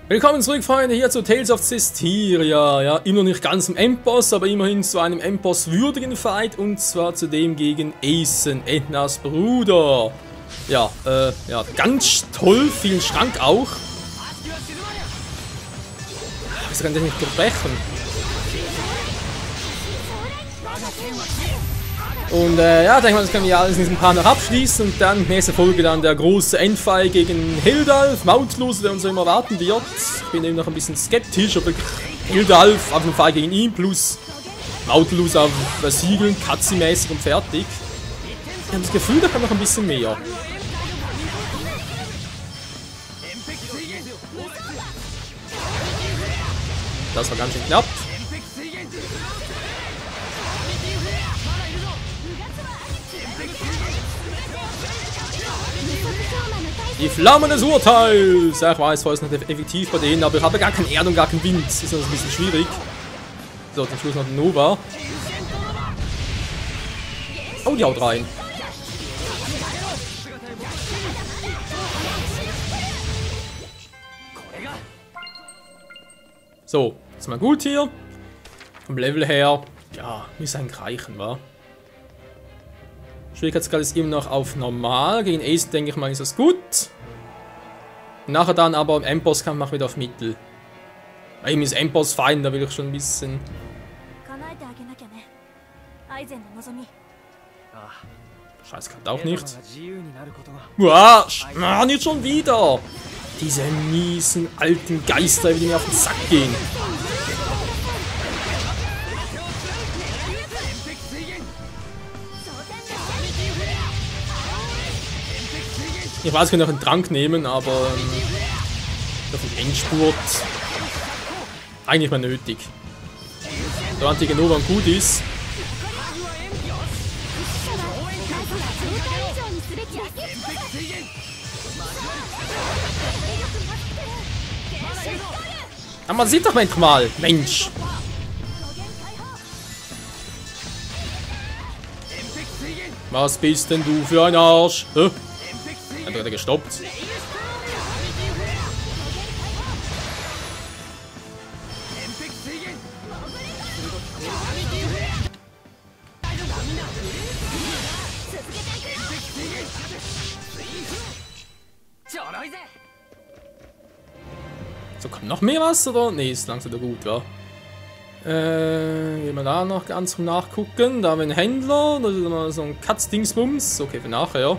Willkommen zurück, Freunde, hier zu Tales of Zestiria. Ja, immer noch nicht ganz im Endboss, aber immerhin zu einem Endboss-würdigen Fight. Und zwar zu dem gegen Eisen, Etnas Bruder. Ja, ganz toll, vielen Schrank auch. Wieso kann der nicht gebrechen? Und ja, denke mal, das können wir alles in diesem Part noch abschließen. Und dann nächste Folge dann der große Endfight gegen Hildalf, Mautlus, der uns immer warten wird. Ich bin eben noch ein bisschen skeptisch, ob Hildalf auf jeden Fall gegen ihn plus Mautlus auf Versiegeln, Katzi-mäßig und fertig. Ich habe das Gefühl, da kann noch ein bisschen mehr. Das war ganz schön knapp. Die Flammen des Urteils! Ja, ich weiß, vorher ist nicht effektiv bei denen, aber ich habe gar kein Erd und gar keinen Wind. Das ist ein bisschen schwierig. So, zum Schluss noch den Nova. Oh, die haut rein. So, ist mal gut hier. Vom Level her, ja, muss eigentlich reichen, wa? Schwierigkeitsgrad ist immer noch auf normal. Gegen Ace, denke ich mal, ist das gut. Nachher dann aber im Endbosskampf machen wir wieder auf Mittel. Weil ihm ist Endboss fein, da will ich schon ein bisschen. Scheiße, kann auch nicht. Uah, nicht schon wieder! Diese miesen alten Geister, die mir auf den Sack gehen. Ich weiß, ich kann noch einen Trank nehmen, aber auf den Endspurt eigentlich mal nötig. Da Antigenova gut ist. Aber man sieht doch manchmal, Mensch. Was bist denn du für ein Arsch? Hä? Hat er gestoppt? So, kommt noch mehr was, oder? Ne, ist langsam wieder gut, wa? Gehen wir da noch ganz zum Nachgucken. Da haben wir einen Händler, da ist mal so ein Katz-Dingsbums. Okay, für nachher.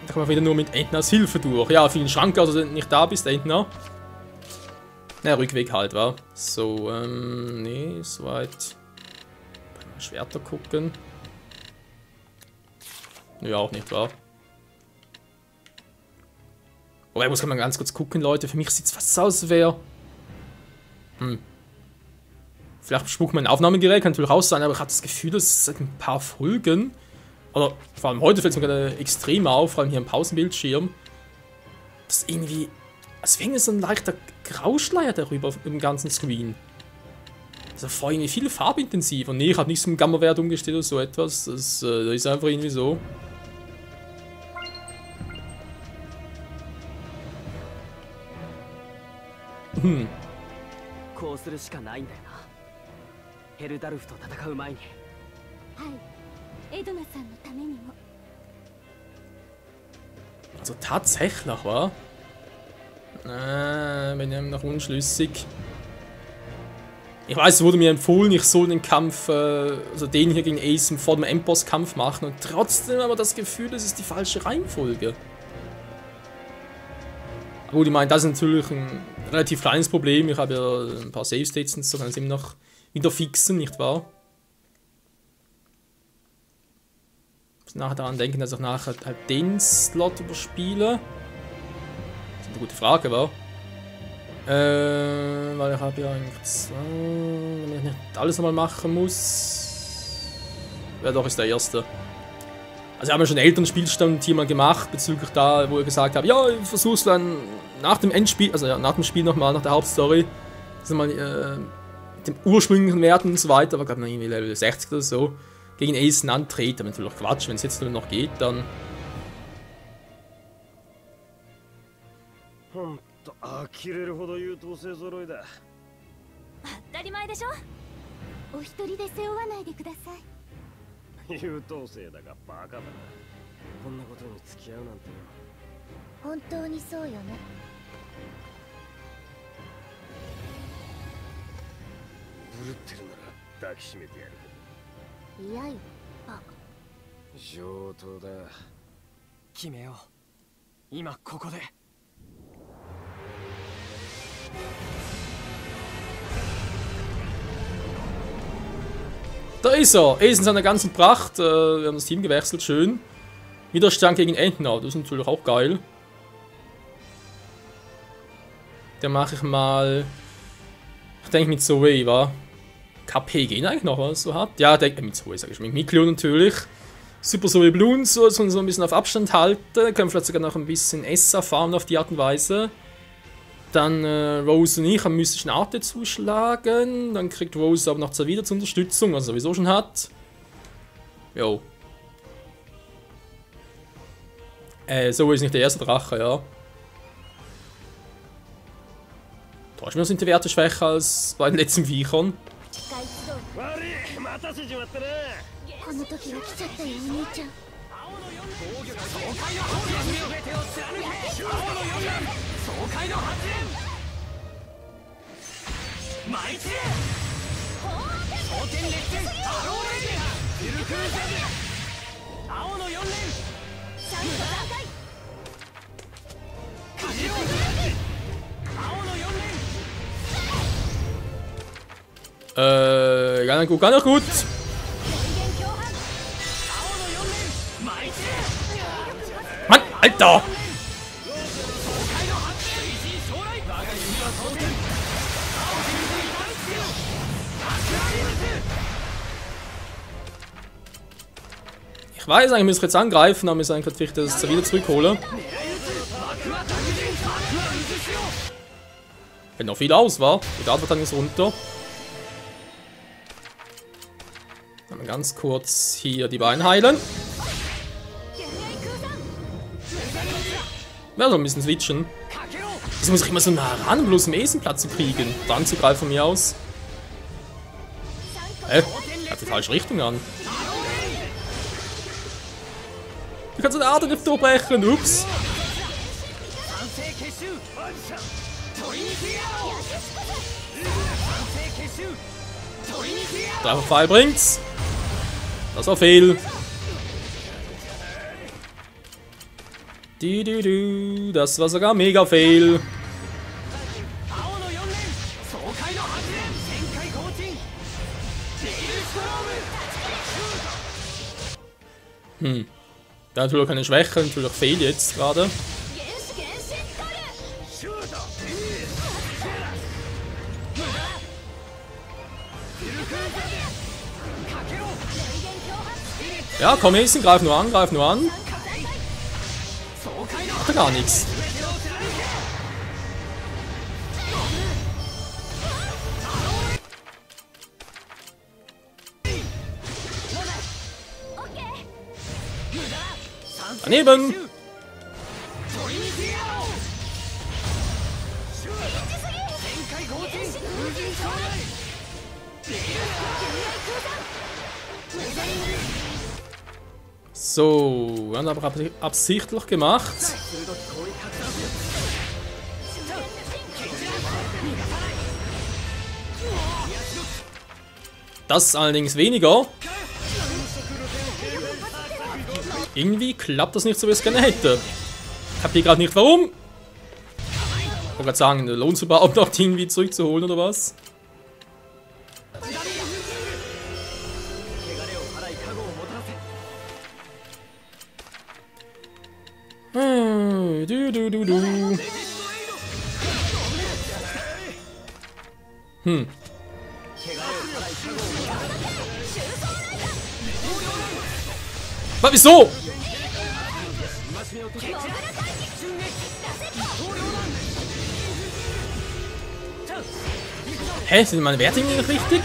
Da kommen wir wieder nur mit Etnas Hilfe durch. Ja, vielen Schrank, also wenn du nicht da bist, Etna. Na, Rückweg halt, wa? So, nee, soweit. Mal Schwerter gucken. Ja, auch nicht, wa? Wobei, muss man ganz kurz gucken, Leute. Für mich sieht es fast so aus, als wäre. Vielleicht spuckt mein Aufnahmegerät, kann natürlich auch sein, aber ich habe das Gefühl, dass seit ein paar Folgen. Oder vor allem heute fällt es mir gerade extrem auf, vor allem hier am Pausenbildschirm. Dass irgendwie. Als wäre so ein leichter Grauschleier darüber im ganzen Screen. Also vor irgendwie viel farbintensiv. Und nee, ich habe nicht so einen Gamma-Wert umgestellt oder so etwas. Das ist einfach irgendwie so. Also tatsächlich, wa? Bin ich noch unschlüssig. Ich weiß, es wurde mir empfohlen, ich soll den Kampf, also den hier gegen Ace vor dem Endboss-Kampf machen und trotzdem aber das Gefühl, das ist die falsche Reihenfolge. Gut, ich meine, das ist natürlich ein relativ kleines Problem. Ich habe ja ein paar Save-States und so, kann es immer noch wieder fixen, nicht wahr? Ich muss nachher daran denken, dass ich nachher halt den Slot überspiele. Das ist eine gute Frage, wa? Weil ich habe ja eigentlich zwei, wenn ich nicht alles nochmal machen muss. Ja, doch, ist der erste. Also wir haben ja schon einen älteren Spielstand hier mal gemacht, bezüglich da, wo ich gesagt habe, ja, ich versuch's dann nach dem Endspiel, also ja, nach dem Spiel nochmal, nach der Hauptstory, dass mal mit dem ursprünglichen Werten und so weiter, aber glaube ich noch irgendwie Level 60 oder so, gegen Ace antreten. Aber natürlich Quatsch, wenn es jetzt nur noch geht, dann ほんと呆れるほど優等生揃いだ。当たり前でしょ。お一人で背負わないでください。優等生だがバカだな。こんなことに付き合うなんてよ。本当にそうよね。ぶるってるなら抱きしめてやる。嫌よ、バカ。上等だ。決めよう。今ここで。Da ist er. Er ist in seiner ganzen Pracht. Wir haben das Team gewechselt. Schön. Widerstand gegen Entner. Das ist natürlich auch geil. Dann mache ich mal... Ich denke mit Zoe, wa? KP gehen eigentlich noch, was so hat? Ja, denke mit Zoe, sage ich. Mit Mikleo natürlich. Super Zoe Bloons, so ein bisschen auf Abstand halten. Können vielleicht sogar noch ein bisschen Essa farmen auf die Art und Weise. Dann Rose und ich am mystischen Arte zuschlagen. Dann kriegt Rose aber noch zwei wieder zur Unterstützung, was er sowieso schon hat. Jo. So ist nicht der erste Drache, ja. Täuschen wir uns, sind die Werte schwächer als bei den letzten Viechern. この時が来ちゃったよ、お兄ちゃん。Gar nicht gut, gar nicht gut. Mann, Alter! Ich weiß, eigentlich müssen wir jetzt angreifen, aber wir müssen eigentlich vielleicht das wieder zurückholen. Wenn noch viel aus war. Die Datenverteilung ist runter. Dann ganz kurz hier die Beine heilen. Ja, so ein bisschen switchen. Das muss ich immer so nah ran, bloß einen Esenplatz zu kriegen. Dann zugreifen von mir aus. Hat die falsche Richtung an. Du kannst eine Ader nicht durchbrechen, ups. Drei Pfeil bringt's. Das war fehl. Das war sogar mega fail. Da natürlich keine Schwäche, natürlich fail jetzt gerade. Ja, komm, Mason, greif nur an, greif nur an. Macht er gar nichts. Daneben! So, wir haben aber absichtlich gemacht. Das allerdings weniger. Irgendwie klappt das nicht so, wie ich es gerne hätte. Ich habe hier gerade nicht warum. Ich wollte gerade sagen, lohnt es überhaupt noch, die irgendwie zurückzuholen oder was? Was, wieso? Hä, sind meine Werte nicht richtig?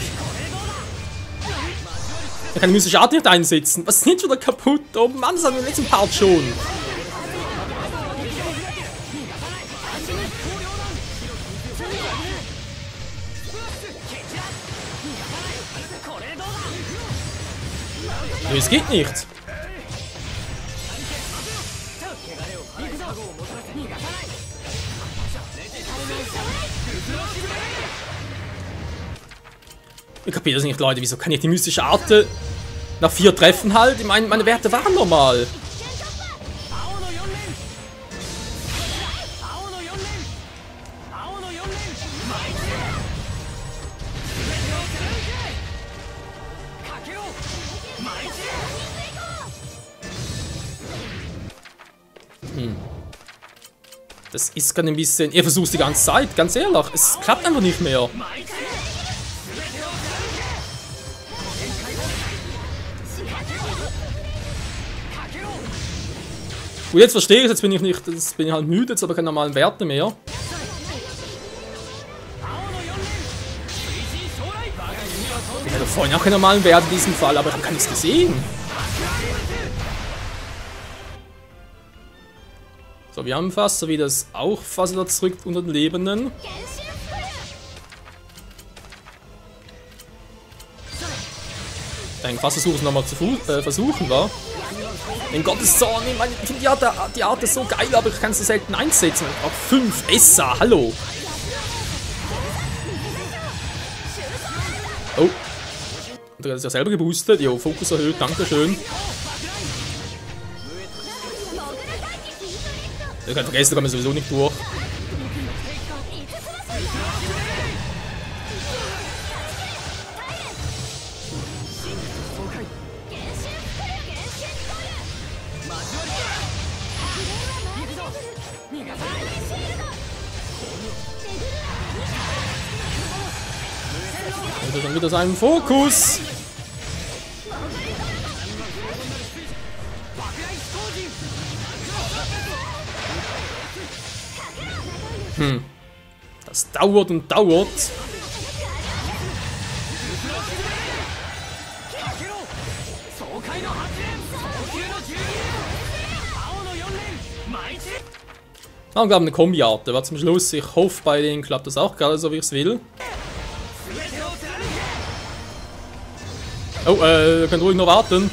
Ich kann die mystische Art nicht einsetzen. Was ist denn schon wieder kaputt? Oh Mann, das hatten wir im letzten Part schon. Nö, es geht nicht. Ich kapiere das nicht, Leute. Wieso kann ich die mystische Arte nach 4 Treffen halt? Ich meine, meine Werte waren normal. Das ist gerade ein bisschen... Ihr versucht die ganze Zeit, ganz ehrlich. Es klappt einfach nicht mehr. Und jetzt verstehe ich es, jetzt bin ich nicht... Jetzt bin ich halt müde, jetzt habe ich keine normalen Werte mehr. Ich hatte vorhin auch keine normalen Werte in diesem Fall, aber ich habe gar nichts gesehen. So, wir haben fast, so wie das auch fast wieder zurück unter den Lebenden. Ich denke, fast versuche es nochmal zu versuchen, wa? In Gottes Zorn, ich meine, ich finde die Art ist so geil, aber ich kann es so selten einsetzen. Auch 5 Essa, hallo. Oh. Und er hat es ja selber geboostet. Jo, Fokus erhöht, dankeschön. Ich kann vergessen, da kommen wir sowieso nicht durch. Und dann wieder seinen Fokus. Das dauert und dauert. Ah, wir haben eine Kombi-Art, aber zum Schluss, ich hoffe, bei denen klappt das auch gerade so, wie ich es will. Oh, ihr könnt ruhig noch warten.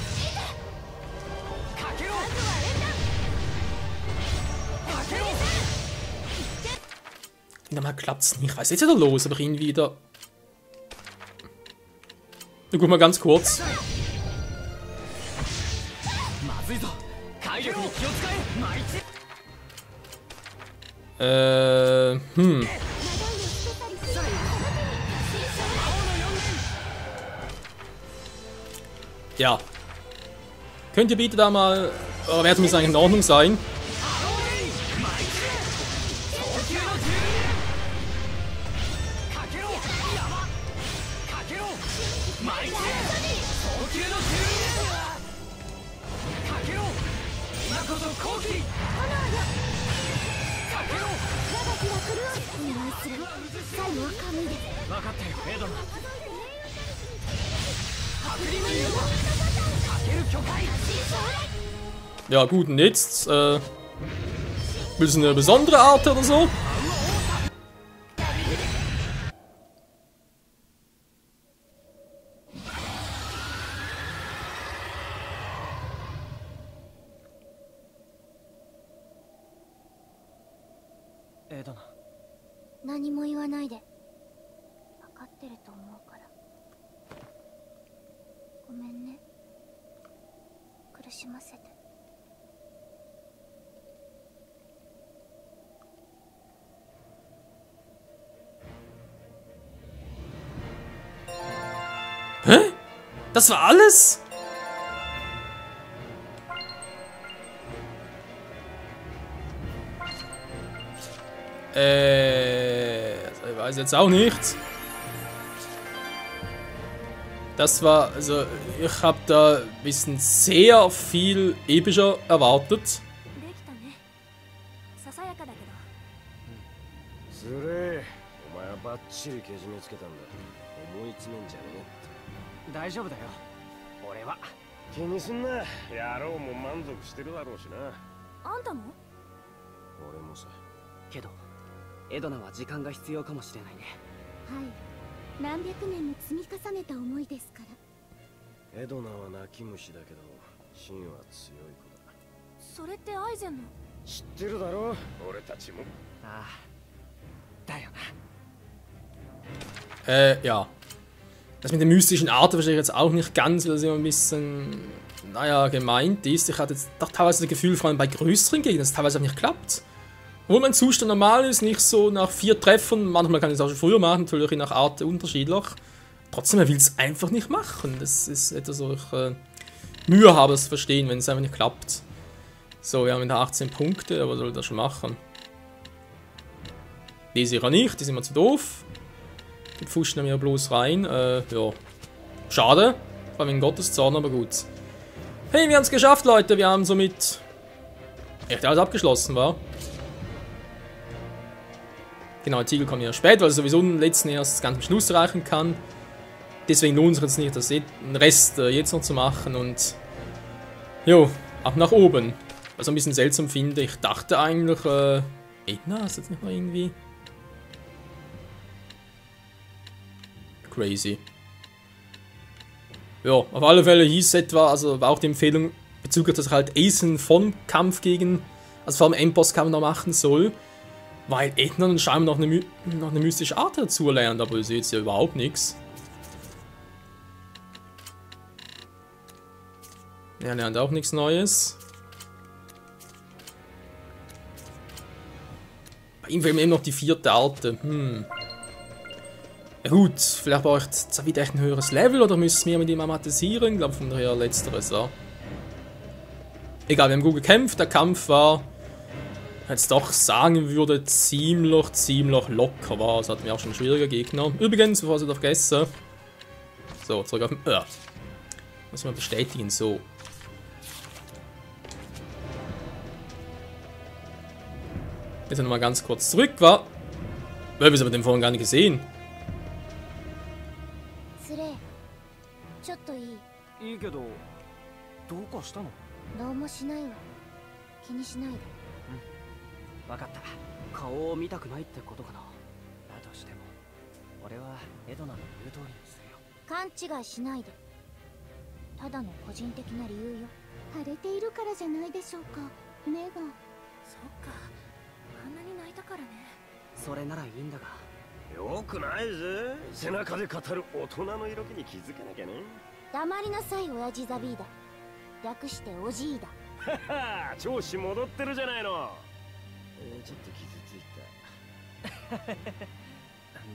Mal klappt's nicht. Was ist jetzt wieder los? Aber irgendwie wieder. Na gut, mal ganz kurz. Ja. Könnt ihr bitte da mal. Eure Werte müssen eigentlich in Ordnung sein. Ja gut, und jetzt, willst du eine besondere Art oder so? Edona. 何も言わないで。分かってると思うから。ごめんね。苦しませて。Hä? Das war alles? Ich weiß jetzt auch nicht. Das war, also ich habe da ein bisschen sehr viel epischer erwartet. できたね。ささやかだけど。ずれえ、お前はバッチリけじめつけたんだ。思い詰めんじゃねえって。大丈夫だよ。俺は気にすんな。野郎も満足してるだろうしな。あんたも？俺もさ。けどエドナは時間が必要かもしれないね。はい。何百年も積み重ねた思いですから。エドナは泣き虫だけどシンは強い子だ。それってアイゼンの。知ってるだろ、俺たちも。ああ、だよな。Ja. Das mit den mystischen Arten verstehe ich jetzt auch nicht ganz, weil das immer ein bisschen, naja, gemeint ist. Ich hatte jetzt doch teilweise das Gefühl, vor allem bei größeren Gegnern, dass es teilweise auch nicht klappt. Obwohl mein Zustand normal ist, nicht so nach 4 Treffern, manchmal kann ich es auch schon früher machen, natürlich je nach Art unterschiedlich. Trotzdem, er will es einfach nicht machen. Das ist etwas, wo ich Mühe habe, es zu verstehen, wenn es einfach nicht klappt. So, wir haben wieder 18 Punkte, aber was soll das schon machen? Die sicher nicht, die sind mir zu doof. Die pfuschen mir bloß rein. Ja. Schade. Vor allem in Gottes Zorn, aber gut. Hey, wir haben es geschafft, Leute. Wir haben somit echt alles abgeschlossen, war. Genau, der Tiegel kommt ja spät, weil er sowieso den letzten erst ganz am Schluss erreichen kann. Deswegen lohnt es sich jetzt nicht, das den Rest jetzt noch zu machen. Und jo, ab nach oben. Was ich ein bisschen seltsam finde. Ich dachte eigentlich, Edna, ist jetzt nicht mal irgendwie crazy. Ja, auf alle Fälle hieß es etwa, also war auch die Empfehlung bezüglich, dass er halt Aizen vom Kampf gegen, also vor dem Endboss-Kampf noch machen soll, weil Edna dann scheinbar noch eine mystische Art dazu lernt, aber ich sehe jetzt ja überhaupt nichts. Er lernt auch nichts Neues. Bei ihm fehlt mir eben noch die 4. Arte. Ja gut, vielleicht brauche ich jetzt wieder echt ein höheres Level oder müsste es mir mit ihm amatisieren? Ich glaube von daher letzteres, ja. Egal, wir haben gut gekämpft, der Kampf war, jetzt doch sagen würde, ziemlich locker war. Das hatten wir auch schon schwieriger Gegner. Übrigens, bevor ich das vergesse. So, zurück auf den. Muss ich mal bestätigen, so. Jetzt nochmal ganz kurz zurück, war. Wir haben es aber den vorhin gar nicht gesehen. ちょっといい？いいけど、どうかしたの？どうもしないわ。気にしないで。わかった。顔を見たくないってことかな。だとしても、俺はエドナの言う通りにするよ。勘違いしないで。ただの個人的な理由よ。腫れているからじゃないでしょうか。目が。そっか。あんなに泣いたからね。それならいいんだが。よくないぜ。背中で語る大人の色気に気づかなきゃね。黙りなさい、親父ザビーダ。略しておじいだ。はは、調子戻ってるじゃないの。ちょっと傷つい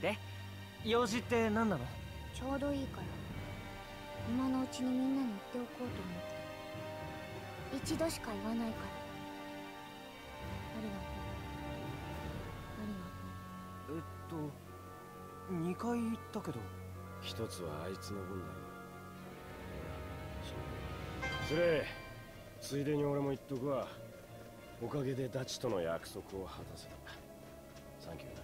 た。で、用事って何なの？ちょうどいいから。今のうちにみんなに言っておこうと思って。一度しか言わないから。ありがとう。2回言ったけど。一つはあいつの分だろう。失礼。ついでに俺も言っとくわ。おかげでダチとの約束を果たせた。サンキューな。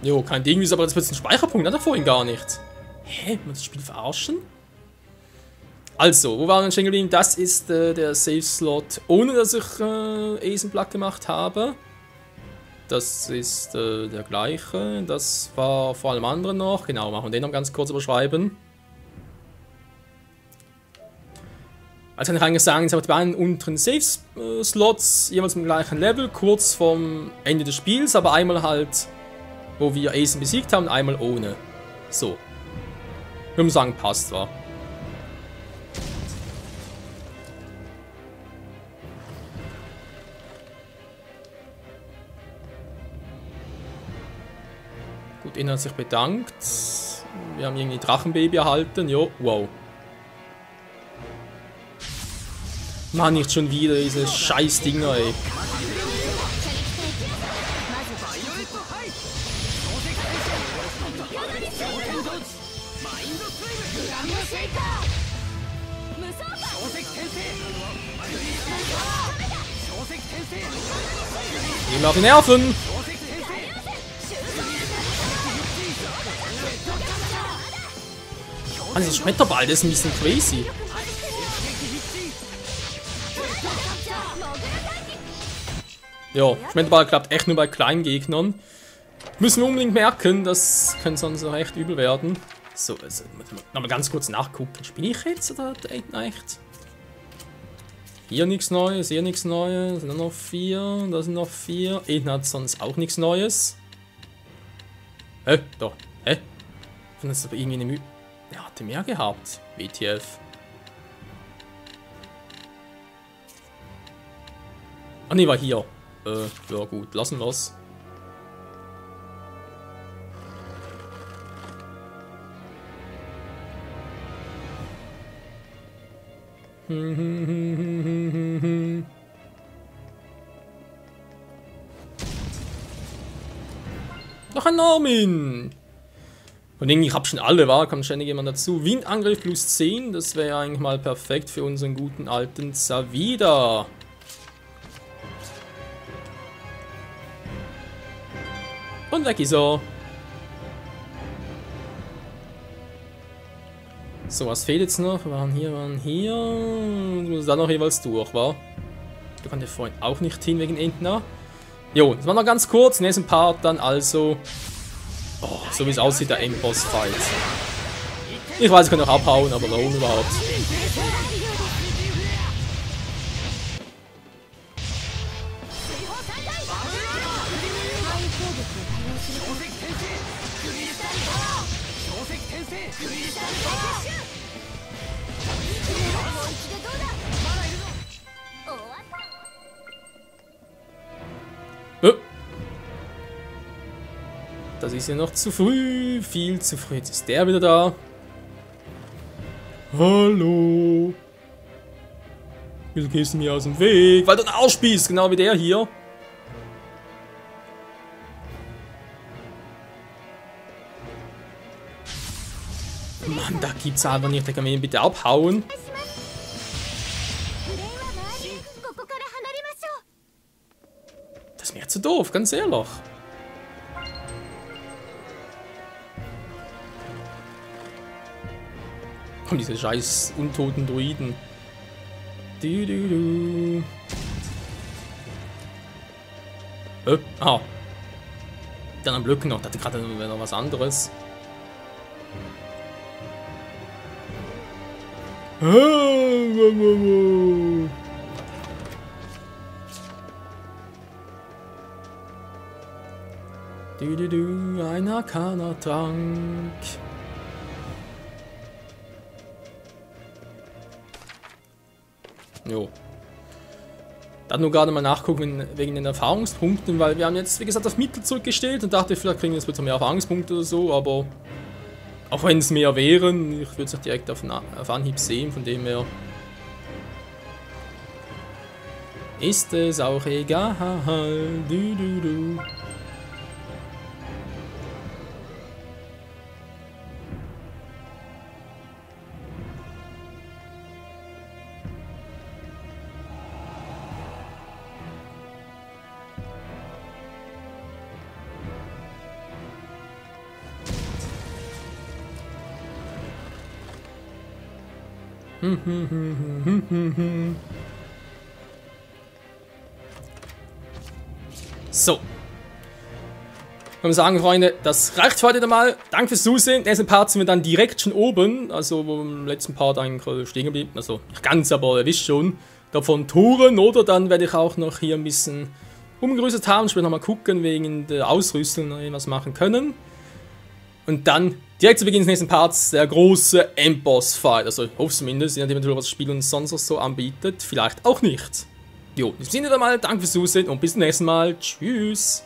Jo, kein Ding, wieso, aber das wird ein Speicherpunkt, hat er vorhin gar nicht. Hä? Muss das Spiel verarschen? Also, wo waren wir stehen geblieben? Das ist der Save-Slot, ohne dass ich Aizen platt gemacht habe. Das ist der gleiche. Das war vor allem anderen noch. Genau, machen wir den noch ganz kurz überschreiben. Also kann ich eigentlich sagen, jetzt haben wir die beiden unteren Save-Slots jeweils im gleichen Level, kurz vorm Ende des Spiels, aber einmal halt, wo wir Aizen besiegt haben, einmal ohne. So. Ich würde sagen, passt, wa? Gut, Ina hat sich bedankt. Wir haben irgendwie Drachenbaby erhalten. Jo, wow. Mann, nicht schon wieder diese scheiß Dinger, ey. Geh mir auf die Nerven! Also das Schmetterball, das ist ein bisschen crazy. Jo, Schmetterball klappt echt nur bei kleinen Gegnern. Müssen wir unbedingt merken, das könnte sonst noch echt übel werden. So, also, nochmal ganz kurz nachgucken. Spiele ich jetzt oder Date Night? Hier nichts Neues, hier nichts Neues. Sind noch 4, da sind noch 4. Eden hat sonst auch nichts Neues. Doch. Ich finde das aber irgendwie eine Mühe. Er hatte mehr gehabt. WTF. Ah ne, war hier. Ja gut, lassen wir's. Noch ein Armin! Und irgendwie, ich hab schon alle, kommt ständig jemand dazu. Windangriff plus 10, das wäre eigentlich mal perfekt für unseren guten alten Zavida. Und weg ist er. So, was fehlt jetzt noch? Waren hier. Du musst da noch jeweils durch, wa? Du kannst ja vorhin auch nicht hin wegen Entner. Jo, das war noch ganz kurz. Nächsten Part dann also. Oh, so wie es aussieht, der Endboss-Fight. Ich weiß, ich kann auch abhauen, aber warum überhaupt? Das ist ja noch zu früh, viel zu früh. Jetzt ist der wieder da. Hallo. Wieso gehst du mir aus dem Weg? Weil du ein Arsch bist, genau wie der hier. Mann, da gibt's einfach nicht. Der kann mir bitte abhauen. Das ist mir zu doof, ganz ehrlich. Und diese scheiß untoten Druiden. Ah. Dann am Blöcken noch. Da hatte gerade noch was anderes. Ein Arcana-Trank. Jo. Dann nur gerade mal nachgucken wegen den Erfahrungspunkten, weil wir haben jetzt, wie gesagt, auf Mittel zurückgestellt und dachte, vielleicht kriegen wir jetzt bitte mehr Erfahrungspunkte oder so, aber auch wenn es mehr wären, ich würde es nicht direkt auf Anhieb sehen, von dem her ist es auch egal. So. Ich würde sagen, Freunde, das reicht für heute mal. Danke fürs Zusehen. In nächsten Part sind wir dann direkt schon oben. Also, wo wir im letzten Part eigentlich stehen geblieben. Also, nicht ganz, aber ihr wisst schon. Davon Touren, oder? Dann werde ich auch noch hier ein bisschen umgerüstet haben. Ich werde nochmal gucken, wegen der Ausrüstung noch was machen können. Und dann direkt zu Beginn des nächsten Parts der große Endboss-Fight. Also, ich hoffe zumindest, je nachdem, was das Spiel uns sonst so anbietet. Vielleicht auch nicht. Jo, in diesem Sinne dann mal, danke fürs Zusehen und bis zum nächsten Mal. Tschüss.